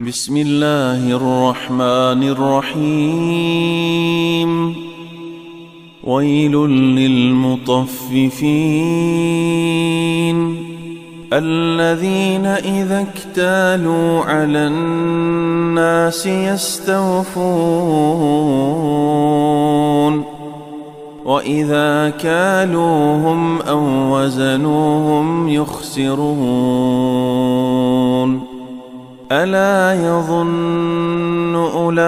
بسم الله الرحمن الرحيم. ويل للمطففين الذين إذا اكتالوا على الناس يستوفون وإذا كالوهم أو وزنوهم يخسرون. ألا يظن أولئك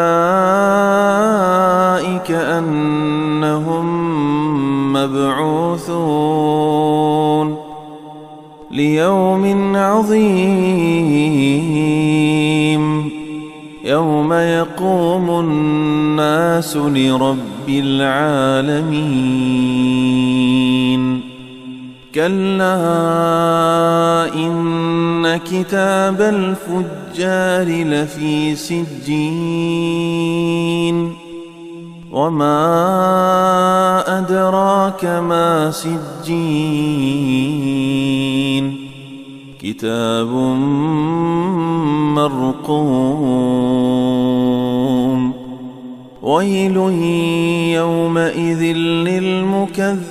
أنهم مبعوثون ليوم عظيم يوم يقوم الناس لرب العالمين. كلا إن كتاب الفجار لفي سجين وما أدراك ما سجين كتاب مرقوم. ويل يومئذ للمكذبين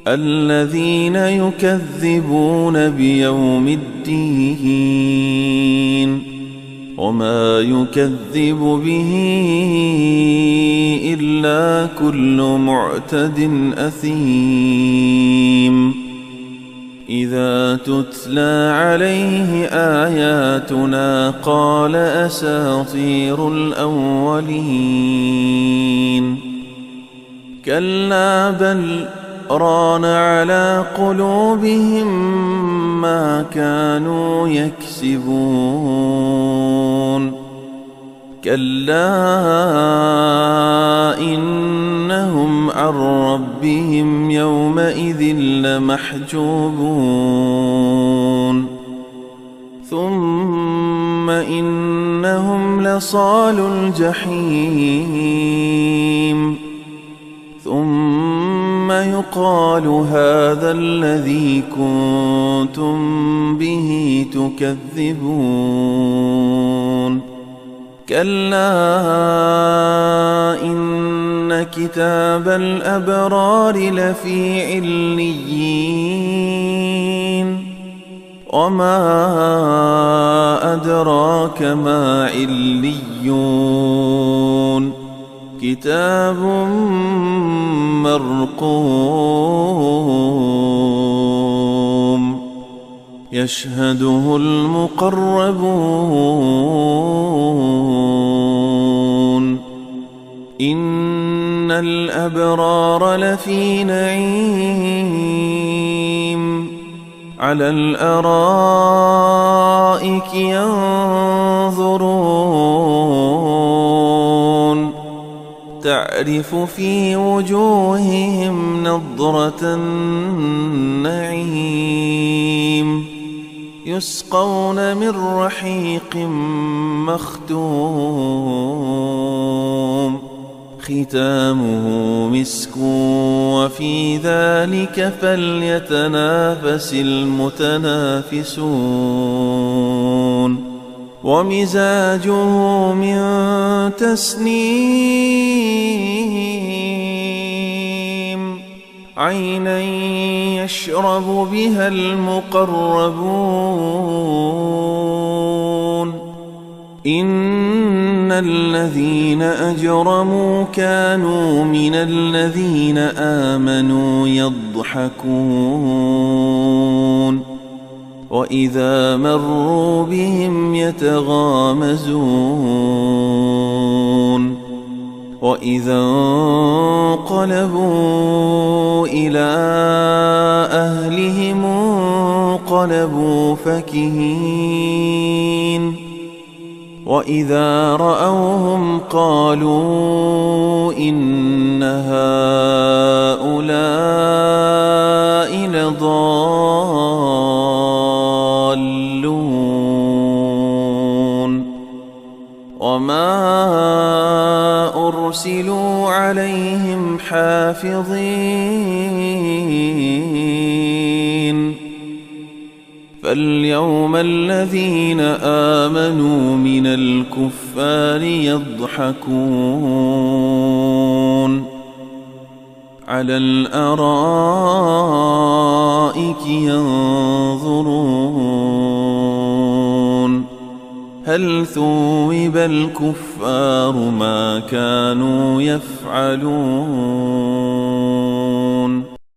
الذين يكذبون بيوم الدين وما يكذب به إلا كل معتد أثيم. إذا تتلى عليه آياتنا قال أساطير الأولين. كلا بل ران على قلوبهم ما كانوا يكسبون. كلا إنهم عن ربهم يومئذ لمحجوبون. ثم إنهم لصالو الجحيم ثم يقال هذا الذي كنتم به تكذبون. كلا إن كتاب الأبرار لفي عليين وما أدراك ما عليون كتاب مرقوم يشهده المقربون. إن الأبرار لفي نعيم على الأرائك ينظرون تعرف في وجوههم نضرة النعيم يسقون من رحيق مختوم ختامه مسك وفي ذلك فليتنافس المتنافسون. ومزاجه من تسنيم عينا يشرب بها المقربون. إن الذين أجرموا كانوا من الذين آمنوا يضحكون وإذا مروا بهم يتغامزون وإذا انقلبوا إلى أهلهم انقلبوا فكهين وإذا رأوهم قالوا إن هؤلاء لضالون. وما أرسلوا عليهم حافظين فاليوم الذين آمنوا من الكفار يضحكون على الأرائك ينظرون هل ثوب الكفار ما كانوا يفعلون